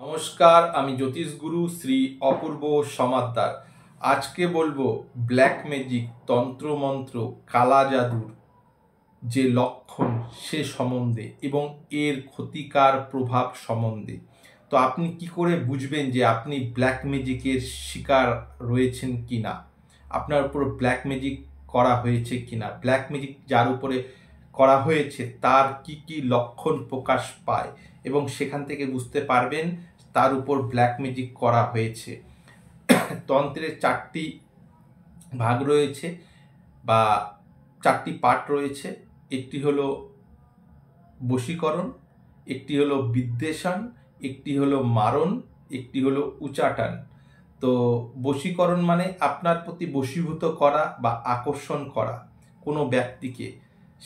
নমস্কার, আমি জ্যোতিষগুরু শ্রী অপূর্ব সমাদ্দার। আজকে বলবো ব্ল্যাক ম্যাজিক, তন্ত্রমন্ত্র, কালা জাদুর যে লক্ষণ সে সম্বন্ধে এবং এর ক্ষতিকার প্রভাব সম্বন্ধে। তো আপনি কি করে বুঝবেন যে আপনি ব্ল্যাক ম্যাজিকের শিকার রয়েছেন কি না, আপনার উপর ব্ল্যাক ম্যাজিক করা হয়েছে কি না, ব্ল্যাক ম্যাজিক যার উপরে করা হয়েছে তার কি কি লক্ষণ প্রকাশ পায় এবং সেখান থেকে বুঝতে পারবেন তার উপর ব্ল্যাক ম্যাজিক করা হয়েছে। তন্ত্রের 4টি ভাগ রয়েছে বা 4টি পার্ট রয়েছে। একটি হলো বশীকরণ, একটি হলো বিদ্বেষণ, একটি হলো মারণ, একটি হলো উচাটন। তো বশীকরণ মানে আপনার প্রতি বশীভূত করা বা আকর্ষণ করা কোনো ব্যক্তিকে,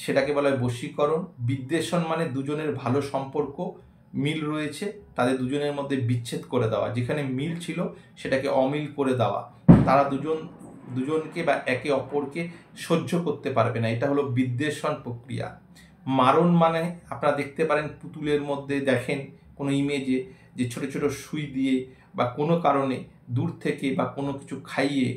সেটাকে বলা হয় বশীকরণ। বিদ্বেষণ মানে দুজনের ভালো সম্পর্ক, মিল রয়েছে, তাদের দুজনের মধ্যে বিচ্ছেদ করে দেওয়া, যেখানে মিল ছিল সেটাকে অমিল করে দেওয়া, তারা দুজনকে বা একে অপরকে সহ্য করতে পারবে না, এটা হলো বিদ্বেষণ প্রক্রিয়া। মারণ মানে আপনারা দেখতে পারেন পুতুলের মধ্যে দেখেন কোনো ইমেজে যে ছোট ছোট সুই দিয়ে বা কোনো কারণে দূর থেকে বা কোনো কিছু খাইয়ে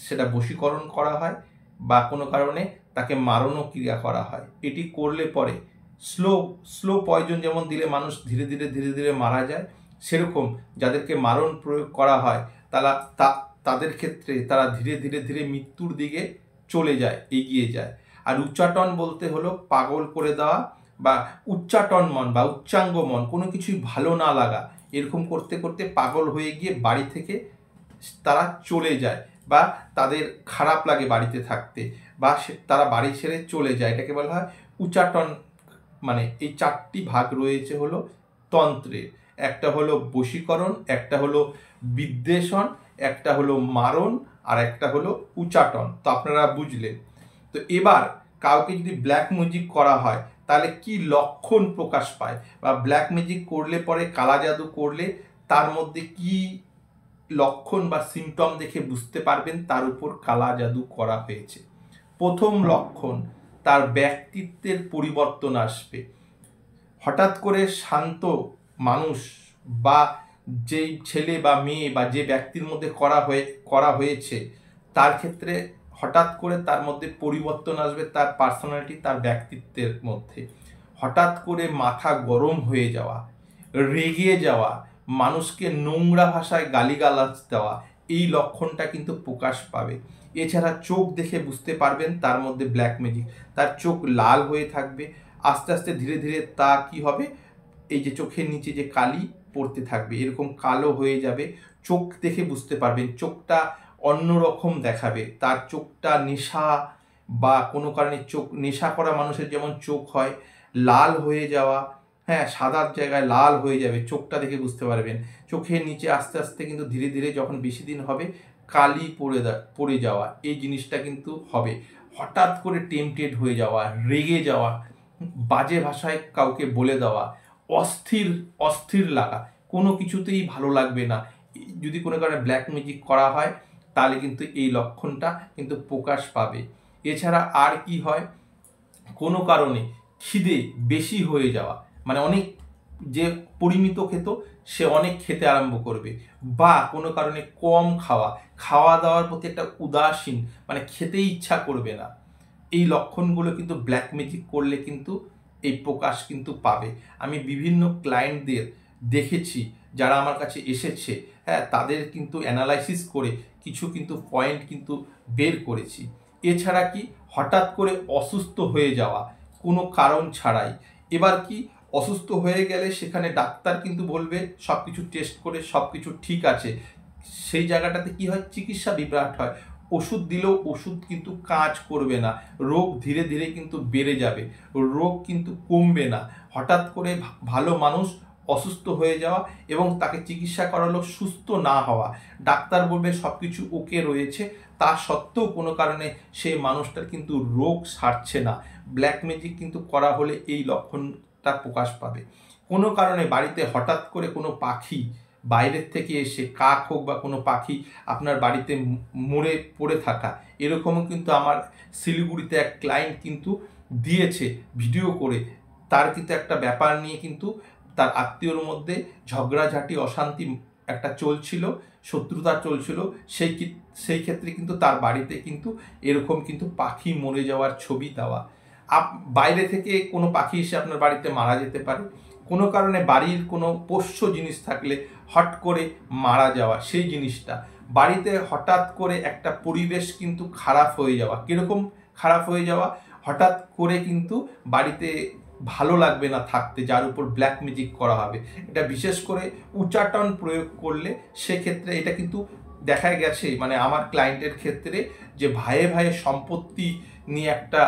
সেটা বশীকরণ করা হয় বা কোনো কারণে তাকে মারণও ক্রিয়া করা হয়। এটি করলে পরে স্লো পয়জন যেমন দিলে মানুষ ধীরে ধীরে মারা যায়, সেরকম যাদেরকে মারণ প্রয়োগ করা হয় তাদের ক্ষেত্রে তারা ধীরে মৃত্যুর দিকে চলে যায়, এগিয়ে যায়। আর উচ্চাটন বলতে হলো পাগল করে দেওয়া বা উচ্চাটন মন বা উচ্চাঙ্গ মন, কোনো কিছুই ভালো না লাগা, এরকম করতে করতে পাগল হয়ে গিয়ে বাড়ি থেকে তারা চলে যায় বা তাদের খারাপ লাগে বাড়িতে থাকতে বা তারা বাড়ি ছেড়ে চলে যায়, এটাকে বলা হয় উচ্চাটন। মানে এই 4টি ভাগ রয়েছে হলো তন্ত্রের। একটা হলো বশীকরণ, একটা হলো বিদ্বেষণ, একটা হলো মারণ, আর একটা হলো উচ্চাটন। তো আপনারা বুঝলেন। তো এবার কাউকে যদি ব্ল্যাক ম্যাজিক করা হয় তাহলে কি লক্ষণ প্রকাশ পায় বা ব্ল্যাক ম্যাজিক করলে পরে কালা জাদু করলে তার মধ্যে কি লক্ষণ বা সিমটম দেখে বুঝতে পারবেন তার উপর কালা জাদু করা হয়েছে। প্রথম লক্ষণ, তার ব্যক্তিত্বের পরিবর্তন আসবে। হঠাৎ করে শান্ত মানুষ বা যেই ছেলে বা মেয়ে বা যে ব্যক্তির মধ্যে করা হয়েছে তার ক্ষেত্রে হঠাৎ করে তার মধ্যে পরিবর্তন আসবে, তার পার্সোনালিটি, তার ব্যক্তিত্বের মধ্যে। হঠাৎ করে মাথা গরম হয়ে যাওয়া, রেগে যাওয়া, মানুষকে নোংরা ভাষায় গালিগালাজ দেওয়া, এই লক্ষণটা কিন্তু প্রকাশ পাবে। এছাড়া চোখ দেখে বুঝতে পারবেন তার মধ্যে ব্ল্যাক ম্যাজিক। তার চোখ লাল হয়ে থাকবে, আস্তে আস্তে ধীরে তা কি হবে, এই যে চোখের নিচে যে কালি পড়তে থাকবে, এরকম কালো হয়ে যাবে। চোখ দেখে বুঝতে পারবেন, চোখটা অন্যরকম দেখাবে, তার চোখটা নেশা বা কোনো কারণে চোখ নেশা করা মানুষের যেমন চোখ হয় লাল হয়ে যাওয়া, হ্যাঁ, সাদার জায়গায় লাল হয়ে যাবে, চোখটা দেখে বুঝতে পারবেন। চোখের নিচে আস্তে আস্তে কিন্তু ধীরে যখন বেশি দিন হবে কালি পড়ে যাওয়া, এই জিনিসটা কিন্তু হবে। হঠাৎ করে টেম্পটেড হয়ে যাওয়া, রেগে যাওয়া, বাজে ভাষায় কাউকে বলে দেওয়া, অস্থির লাগা, কোনো কিছুতেই ভালো লাগবে না। যদি কোনো কারণে ব্ল্যাক ম্যাজিক করা হয় তাহলে কিন্তু এই লক্ষণটা কিন্তু প্রকাশ পাবে। এছাড়া আর কি হয়, কোনো কারণে খিদে বেশি হয়ে যাওয়া, মানে অনেক যে পরিমিত খেত সে অনেক খেতে আরম্ভ করবে, বা কোনো কারণে কম খাওয়া দাওয়ার প্রতি একটা উদাসীন, মানে খেতে ইচ্ছা করবে না। এই লক্ষণগুলো কিন্তু ব্ল্যাক ম্যাজিক করলে কিন্তু এই প্রকাশ কিন্তু পাবে। আমি বিভিন্ন ক্লায়েন্টদের দেখেছি যারা আমার কাছে এসেছে, হ্যাঁ, তাদের কিন্তু অ্যানালাইসিস করে কিছু কিন্তু পয়েন্ট কিন্তু বের করেছি। এছাড়া কি, হঠাৎ করে অসুস্থ হয়ে যাওয়া কোনো কারণ ছাড়াই। এবার কি, অসুস্থ হয়ে গেলে সেখানে ডাক্তার কিন্তু বলবে সব কিছু টেস্ট করে সব কিছু ঠিক আছে, সেই জায়গাটাতে কি হয়, চিকিৎসা বিভ্রাট হয়। ওষুধ দিলেও ওষুধ কিন্তু কাজ করবে না, রোগ ধীরে কিন্তু বেড়ে যাবে, রোগ কিন্তু কমবে না। হঠাৎ করে ভালো মানুষ অসুস্থ হয়ে যাওয়া এবং তাকে চিকিৎসা করালো সুস্থ না হওয়া, ডাক্তার বলবে সব কিছু ওকে রয়েছে, তা সত্ত্বেও কোনো কারণে সেই মানুষটার কিন্তু রোগ সারছে না। ব্ল্যাক ম্যাজিক কিন্তু করা হলে এই লক্ষণটা প্রকাশ পাবে। কোনো কারণে বাড়িতে হঠাৎ করে কোনো পাখি বাইরের থেকে এসে, কাক হোক বা কোনো পাখি আপনার বাড়িতে মরে পড়ে থাকা, এরকমও কিন্তু আমার শিলিগুড়িতে এক ক্লায়েন্ট কিন্তু দিয়েছে ভিডিও করে। তার কিন্তু একটা ব্যাপার নিয়ে কিন্তু তার আত্মীয়র মধ্যে ঝগড়াঝাটি অশান্তি একটা চলছিল, শত্রুতা চলছিল, সেই ক্ষেত্রে কিন্তু তার বাড়িতে কিন্তু এরকম কিন্তু পাখি মরে যাওয়ার ছবি দেওয়া। বাইরে থেকে কোনো পাখি এসে আপনার বাড়িতে মারা যেতে পারে, কোনো কারণে বাড়ির কোনো পোষ্য জিনিস থাকলে হট করে মারা যাওয়া, সেই জিনিসটা বাড়িতে হঠাৎ করে একটা পরিবেশ কিন্তু খারাপ হয়ে যাওয়া। কীরকম খারাপ হয়ে যাওয়া? হঠাৎ করে কিন্তু বাড়িতে ভালো লাগবে না থাকতে, যার উপর ব্ল্যাক ম্যাজিক করা হবে। এটা বিশেষ করে উচ্চাটন প্রয়োগ করলে সেক্ষেত্রে এটা কিন্তু দেখা গেছে, মানে আমার ক্লায়েন্টের ক্ষেত্রে, যে ভাইয়ে ভাইয়ে সম্পত্তি নিয়ে একটা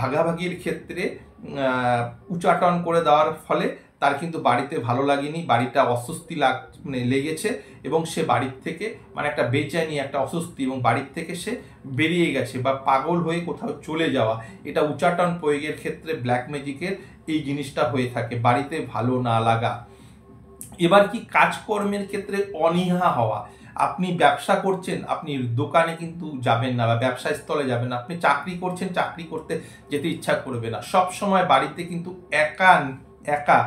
ভাগাভাগির ক্ষেত্রে উচ্চাটন করে দেওয়ার ফলে তার কিন্তু বাড়িতে ভালো লাগেনি, বাড়িটা অস্বস্তি লেগেছে এবং সে বাড়ির থেকে মানে একটা বেচেনি, একটা অস্বস্তি, এবং বাড়ির থেকে সে বেরিয়ে গেছে বা পাগল হয়ে কোথাও চলে যাওয়া। এটা উচ্চাটন প্রয়োগের ক্ষেত্রে ব্ল্যাক ম্যাজিকের এই জিনিসটা হয়ে থাকে, বাড়িতে ভালো না লাগা। এবার কি কাজকর্মের ক্ষেত্রে অনীহা হওয়া। আপনি ব্যবসা করছেন, আপনি দোকানে কিন্তু যাবেন না বা ব্যবসা স্থলে যাবেন না, আপনি চাকরি করছেন, চাকরি করতে যেতে ইচ্ছা করবে না, সব সময় বাড়িতে কিন্তু একা একা,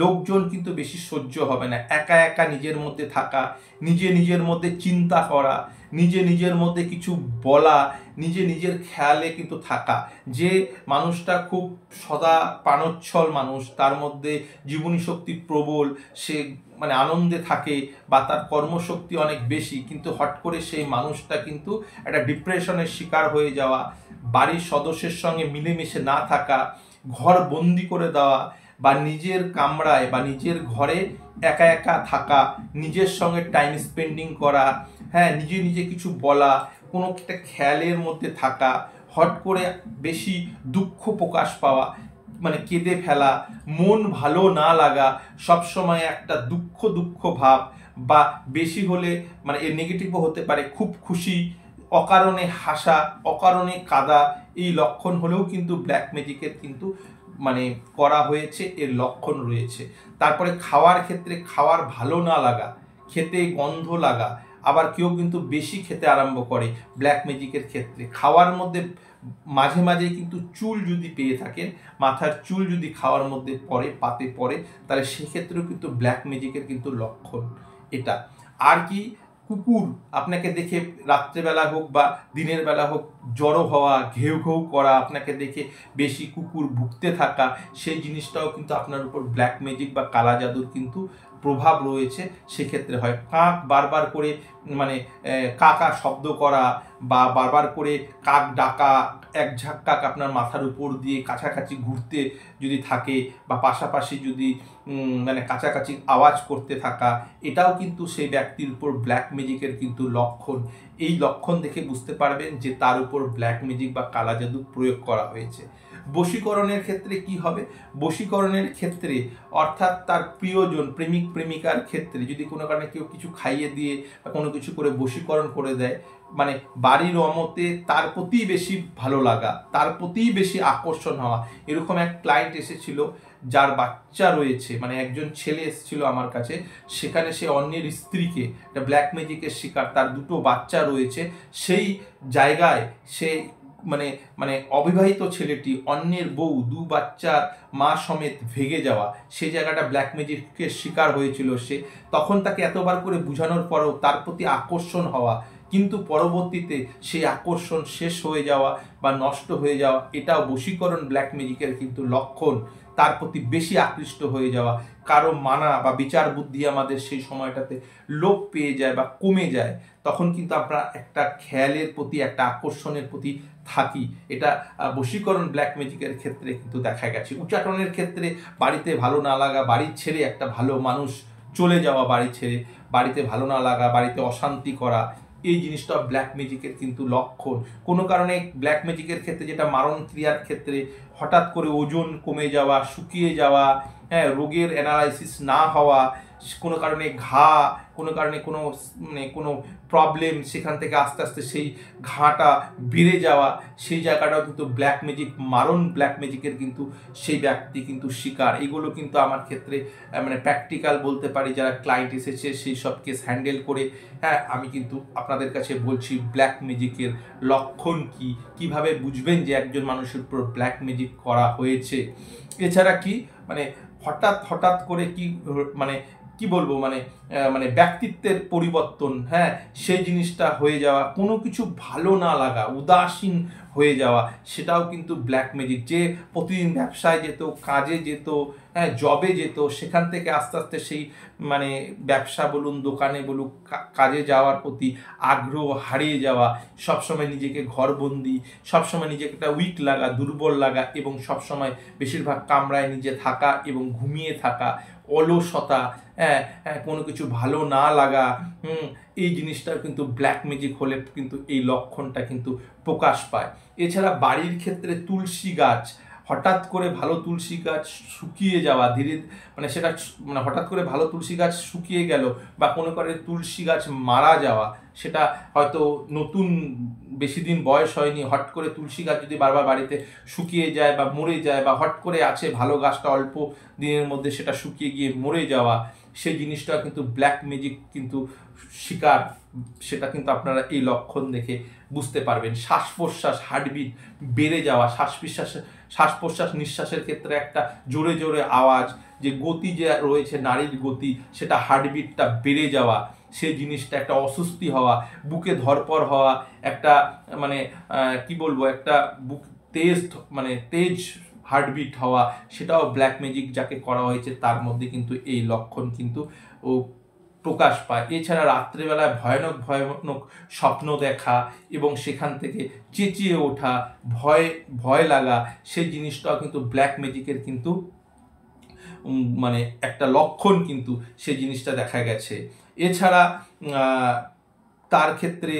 লোকজন কিন্তু বেশি সহ্য হবে না, একা একা নিজের মধ্যে থাকা, নিজের মধ্যে চিন্তা করা, নিজের মধ্যে কিছু বলা, নিজের খেয়ালে কিন্তু থাকা। যে মানুষটা খুব সদা প্রাণোচ্ছল মানুষ, তার মধ্যে জীবনী শক্তি প্রবল, সে মানে আনন্দে থাকে বা তার কর্মশক্তি অনেক বেশি, কিন্তু হট করে সেই মানুষটা কিন্তু একটা ডিপ্রেশনের শিকার হয়ে যাওয়া, বাড়ির সদস্যের সঙ্গে মিলেমিশে না থাকা, ঘর বন্দি করে দেওয়া বা নিজের কামরায় বা নিজের ঘরে একা একা থাকা, নিজের সঙ্গে টাইম স্পেন্ডিং করা, হ্যাঁ, নিজে কিছু বলা, কোনো একটা খেয়ালের মধ্যে থাকা, হট করে বেশি দুঃখ প্রকাশ পাওয়া, মানে কেঁদে ফেলা, মন ভালো না লাগা, সবসময় একটা দুঃখ ভাব, বা বেশি হলে মানে এর নেগেটিভও হতে পারে, খুব খুশি, অকারণে হাসা, অকারণে কাঁদা, এই লক্ষণ হলেও কিন্তু ব্ল্যাক ম্যাজিকের কিন্তু মানে করা হয়েছে, এর লক্ষণ রয়েছে। তারপরে খাওয়ার ক্ষেত্রে খাওয়ার ভালো না লাগা, খেতে গন্ধ লাগা, আবার কেউ কিন্তু বেশি খেতে আরম্ভ করে ব্ল্যাক ম্যাজিকের ক্ষেত্রে। খাওয়ার মধ্যে মাঝে মাঝে কিন্তু চুল যদি পেয়ে থাকেন, মাথার চুল যদি খাওয়ার মধ্যে পড়ে, পাতে পড়ে, তাহলে সেক্ষেত্রেও কিন্তু ব্ল্যাক ম্যাজিকের কিন্তু লক্ষণ এটা। আর কি, কুকুর আপনাকে দেখে রাত্রেবেলা হোক বা দিনের বেলা হোক জড়ো হওয়া, ঘেউ ঘেউ করা, আপনাকে দেখে বেশি কুকুর ভুগতে থাকা, সেই জিনিসটাও কিন্তু আপনার উপর ব্ল্যাক ম্যাজিক বা কালা জাদুর কিন্তু প্রভাব রয়েছে। সেক্ষেত্রে হয় কাক বারবার করে মানে কাকা শব্দ করা, বা বারবার করে কাক ডাকা, এক ঝাঁক কাক আপনার মাথার উপর দিয়ে কাছাকাছি ঘুরতে যদি থাকে, বা পাশাপাশি যদি মানে কাছাকাছি আওয়াজ করতে থাকা, এটাও কিন্তু সেই ব্যক্তির উপর ব্ল্যাক ম্যাজিকের কিন্তু লক্ষণ। এই লক্ষণ দেখে বুঝতে পারবেন যে তার উপর ব্ল্যাক ম্যাজিক বা কালা জাদু প্রয়োগ করা হয়েছে। বশীকরণের ক্ষেত্রে কি হবে? বশীকরণের ক্ষেত্রে অর্থাৎ তার প্রিয়জন, প্রেমিক প্রেমিকার ক্ষেত্রে যদি কোনো কারণে কেউ কিছু খাইয়ে দিয়ে বা কোনো কিছু করে বশীকরণ করে দেয়, মানে বাড়ির অমতে তার প্রতি বেশি ভালো লাগা, তার প্রতি বেশি আকর্ষণ হওয়া। এরকম এক ক্লায়েন্ট এসেছিল যার বাচ্চা রয়েছে, মানে একজন ছেলে এসেছিল আমার কাছে, সেখানে সে অন্যের স্ত্রীকে, একটা ব্ল্যাক ম্যাজিকের শিকার, তার দুটো বাচ্চা রয়েছে, সেই জায়গায় সে মানে মানে অবিবাহিত ছেলেটি অন্যের বউ, দু বাচ্চার মা সমেত ভেগে যাওয়া, সেই জায়গাটা ব্ল্যাক ম্যাজিকের শিকার হয়েছিল সে। তখন তাকে এতবার করে বোঝানোর পরেও তার প্রতি আকর্ষণ হওয়া, কিন্তু পরবর্তীতে সেই আকর্ষণ শেষ হয়ে যাওয়া বা নষ্ট হয়ে যাওয়া, এটাও বশীকরণ ব্ল্যাক ম্যাজিকের কিন্তু লক্ষণ। তার প্রতি বেশি আকৃষ্ট হয়ে যাওয়া, কারো মানা বা বিচার বুদ্ধি আমাদের সেই সময়টাতে লোপ পেয়ে যায় বা কমে যায়, তখন কিন্তু আমরা একটা খেয়ালের প্রতি, একটা আকর্ষণের প্রতি থাকি। এটা বশীকরণ ব্ল্যাক ম্যাজিকের ক্ষেত্রে কিন্তু দেখা গেছে। উচ্চাটনের ক্ষেত্রে বাড়িতে ভালো না লাগা, বাড়ি ছেড়ে একটা ভালো মানুষ চলে যাওয়া, বাড়ি ছেড়ে বাড়িতে ভালো না লাগা, বাড়িতে অশান্তি করা, এই জিনিসটা ব্ল্যাক ম্যাজিকের কিন্তু লক্ষণ। কোনো কারণে ব্ল্যাক ম্যাজিকের ক্ষেত্রে, যেটা মারণ ক্রিয়ার ক্ষেত্রে, হঠাৎ করে ওজন কমে যাওয়া, শুকিয়ে যাওয়া, হ্যাঁ, রোগের অ্যানালাইসিস না হওয়া, কোনো কারণে ঘা, কোনো কারণে কোনো প্রবলেম, সেখান থেকে আস্তে আস্তে সেই ঘাটা বেড়ে যাওয়া, সেই জায়গাটাও কিন্তু ব্ল্যাক ম্যাজিক, মারণ ব্ল্যাক ম্যাজিকের কিন্তু সেই ব্যক্তি কিন্তু শিকার। এগুলো কিন্তু আমার ক্ষেত্রে মানে প্র্যাকটিক্যাল বলতে পারি, যারা ক্লায়েন্ট এসেছে সেই সব কেস হ্যান্ডেল করে, হ্যাঁ, আমি কিন্তু আপনাদের কাছে বলছি ব্ল্যাক ম্যাজিকের লক্ষণ কি, কিভাবে বুঝবেন যে একজন মানুষের উপর ব্ল্যাক ম্যাজিক করা হয়েছে। এছাড়া কি, মানে হঠাৎ হঠাৎ করে মানে কি বলবো, মানে মানে ব্যক্তিত্বের পরিবর্তন, হ্যাঁ, সেই জিনিসটা হয়ে যাওয়া, কোনো কিছু ভালো না লাগা, উদাসীন হয়ে যাওয়া, সেটাও কিন্তু ব্ল্যাক ম্যাজিক। যে প্রতিদিন ব্যবসায় যেত, কাজে যেত, হ্যাঁ, জবে যেত, সেখান থেকে আস্তে আস্তে সেই মানে ব্যবসা বলুন, দোকানে বলুন, কাজে যাওয়ার প্রতি আগ্রহ হারিয়ে যাওয়া, সবসময় নিজেকে ঘরবন্দি, সবসময় নিজেকে একটা উইক লাগা, দুর্বল লাগা, এবং সবসময় বেশিরভাগ কামরায় নিজে থাকা এবং ঘুমিয়ে থাকা, অলসতা, হ্যাঁ, কোনো কিছু ভালো না লাগা, এই জিনিসটা কিন্তু ব্ল্যাক ম্যাজিক হলে কিন্তু এই লক্ষণটা কিন্তু প্রকাশ পায়। এছাড়া বাড়ির ক্ষেত্রে তুলসী গাছ, হঠাৎ করে ভালো তুলসী গাছ শুকিয়ে যাওয়া, ধীরে মানে সেটা মানে হঠাৎ করে ভালো তুলসী গাছ শুকিয়ে গেল, বা কোনো কারণে তুলসী গাছ মারা যাওয়া, সেটা হয়তো নতুন বেশি দিন বয়স হয়নি, হট করে তুলসী গাছ যদি বারবার বাড়িতে শুকিয়ে যায় বা মরে যায়, বা হট করে আছে ভালো গাছটা অল্প দিনের মধ্যে সেটা শুকিয়ে গিয়ে মরে যাওয়া, সেই জিনিসটা কিন্তু ব্ল্যাক ম্যাজিক কিন্তু শিকার, সেটা কিন্তু আপনারা এই লক্ষণ দেখে বুঝতে পারবেন। শ্বাস প্রশ্বাস, হার্টবিট বেড়ে যাওয়া, শ্বাস প্রশ্বাস নিঃশ্বাসের ক্ষেত্রে একটা জোরে জোরে আওয়াজ, যে গতি যে রয়েছে নারীর গতি, সেটা হার্টবিটটা বেড়ে যাওয়া, সেই জিনিসটা একটা অস্বস্তি হওয়া, বুকে ধরপড় হওয়া, একটা মানে কি বলবো, একটা বুক তেজ হার্টবিট হওয়া, সেটাও ব্ল্যাক ম্যাজিক যাকে করা হয়েছে তার মধ্যে কিন্তু এই লক্ষণ কিন্তু ও প্রকাশ পায়। এছাড়া রাত্রেবেলায় ভয়ানক ভয়ানক স্বপ্ন দেখা এবং সেখান থেকে চেঁচিয়ে ওঠা, ভয় লাগা, সেই জিনিসটাও কিন্তু ব্ল্যাক ম্যাজিকের কিন্তু মানে একটা লক্ষণ কিন্তু সেই জিনিসটা দেখা গেছে। এছাড়া তার ক্ষেত্রে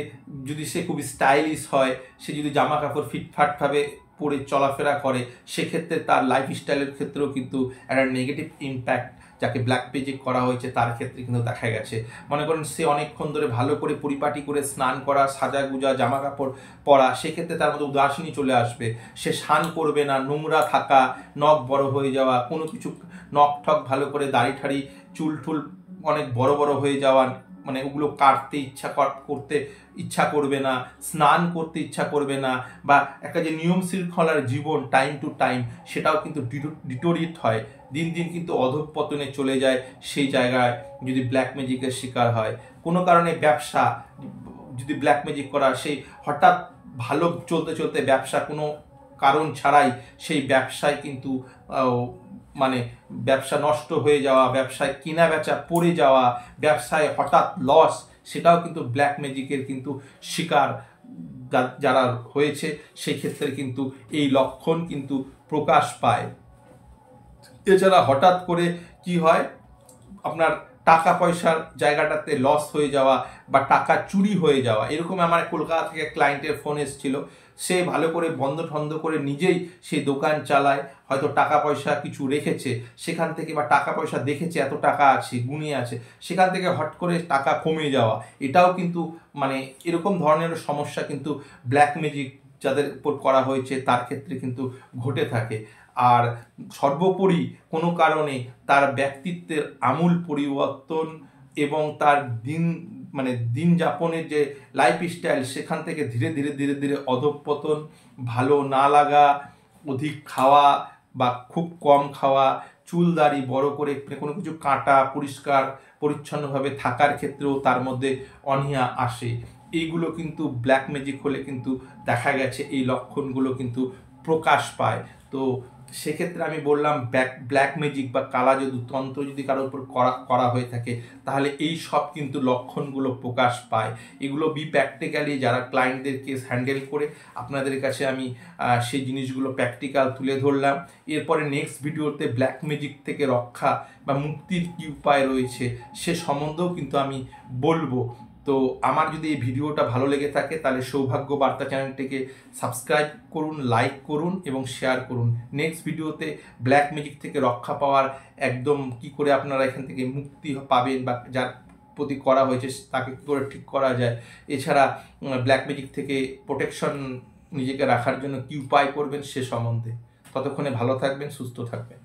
যদি সে খুবই স্টাইলিশ হয়, সে যদি জামা কাপড় ফিটফাটভাবে পরে চলাফেরা করে, সেক্ষেত্রে তার লাইফস্টাইলের ক্ষেত্রেও কিন্তু একটা নেগেটিভ ইম্প্যাক্ট যাকে ব্ল্যাক ম্যাজিক করা হয়েছে তার ক্ষেত্রে কিন্তু দেখা গেছে। মনে করেন সে অনেকক্ষণ ধরে ভালো করে পরিপাটি করে স্নান করা, সাজা গুজা, জামা কাপড় পরা, সেক্ষেত্রে তার মধ্যে উদাসীনী চলে আসবে, সে স্নান করবে না, নোংরা থাকা, নখ বড় হয়ে যাওয়া, কোনো কিছু নখ ঠক ভালো করে দাড়ি ঠাড়ি চুল টুল অনেক বড় বড় হয়ে যাওয়া, মানে ওগুলো কাটতে করতে ইচ্ছা করবে না, স্নান করতে ইচ্ছা করবে না, বা একটা যে নিয়ম শৃঙ্খলার জীবন টাইম টু টাইম, সেটাও কিন্তু ডিটোরিয়েট হয়, দিন দিন কিন্তু অধঃপতনে চলে যায় সেই জায়গায় যদি ব্ল্যাক ম্যাজিকের শিকার হয়। কোনো কারণে ব্যবসা যদি ব্ল্যাক ম্যাজিক করা, সেই হঠাৎ ভালো চলতে চলতে ব্যবসা কোনো কারণ ছাড়াই সেই ব্যবসায় কিন্তু মানে ব্যবসা নষ্ট হয়ে যাওয়া, ব্যবসায় কেনা বেচা পড়ে যাওয়া, ব্যবসায় হঠাৎ লস, সেটাও কিন্তু ব্ল্যাক ম্যাজিকের কিন্তু শিকার যারা হয়েছে সেই ক্ষেত্রে কিন্তু এই লক্ষণ কিন্তু প্রকাশ পায়। এছাড়া হঠাৎ করে কি হয়, আপনার টাকা পয়সার জায়গাটাতে লস হয়ে যাওয়া বা টাকা চুরি হয়ে যাওয়া। এরকম আমার কলকাতা থেকে ক্লায়েন্টের ফোন এসেছিল, সে ভালো করে বন্ধ ঠন্ধ করে নিজেই সেই দোকান চালায়, হয়তো টাকা পয়সা কিছু রেখেছে সেখান থেকে, বা টাকা পয়সা দেখেছে এত টাকা আছে গুনিয়ে আছে, সেখান থেকে হট করে টাকা কমে যাওয়া, এটাও কিন্তু মানে এরকম ধরনের সমস্যা কিন্তু ব্ল্যাক ম্যাজিক যাদের উপর করা হয়েছে তার ক্ষেত্রে কিন্তু ঘটে থাকে। আর সর্বোপরি কোনো কারণে তার ব্যক্তিত্বের আমূল পরিবর্তন এবং তার দিন যাপনের যে লাইফস্টাইল, সেখান থেকে ধীরে ধীরে ধীরে ধীরে অধঃপতন, ভালো না লাগা, অধিক খাওয়া বা খুব কম খাওয়া, চুল দাড়ি বড় করে কোনো কিছু কাটা, পরিষ্কার পরিচ্ছন্নভাবে থাকার ক্ষেত্রেও তার মধ্যে অনীহা আসে। এইগুলো কিন্তু ব্ল্যাক ম্যাজিক হলে কিন্তু দেখা গেছে এই লক্ষণগুলো কিন্তু প্রকাশ পায়। তো সেক্ষেত্রে আমি বললাম ব্ল্যাক ম্যাজিক বা কালা জাদু তন্ত্র যদি কারোর উপর করা হয়ে থাকে, তাহলে এই সব কিন্তু লক্ষণগুলো প্রকাশ পায়। এগুলো প্র্যাকটিক্যালি যারা ক্লায়েন্টদের কেস হ্যান্ডেল করে আপনাদের কাছে আমি সেই জিনিসগুলো প্র্যাকটিক্যাল তুলে ধরলাম। এরপরে নেক্সট ভিডিওতে ব্ল্যাক ম্যাজিক থেকে রক্ষা বা মুক্তির কী উপায় রয়েছে সে সম্বন্ধেও কিন্তু আমি বলবো। তো আমার যদি এই ভিডিওটা ভালো লেগে থাকে তাহলে সৌভাগ্য বার্তা চ্যানেলটিকে সাবস্ক্রাইব করুন, লাইক করুন এবং শেয়ার করুন। নেক্সট ভিডিওতে ব্ল্যাক ম্যাজিক থেকে রক্ষা পাওয়ার একদম কি করে আপনারা এখান থেকে মুক্তি পাবেন, বা যার প্রতি করা হয়েছে তাকে কী করে ঠিক করা যায়, এছাড়া ব্ল্যাক ম্যাজিক থেকে প্রোটেকশন নিজেকে রাখার জন্য কী উপায় করবেন সে সম্বন্ধে। ততক্ষণে ভালো থাকবেন, সুস্থ থাকবেন।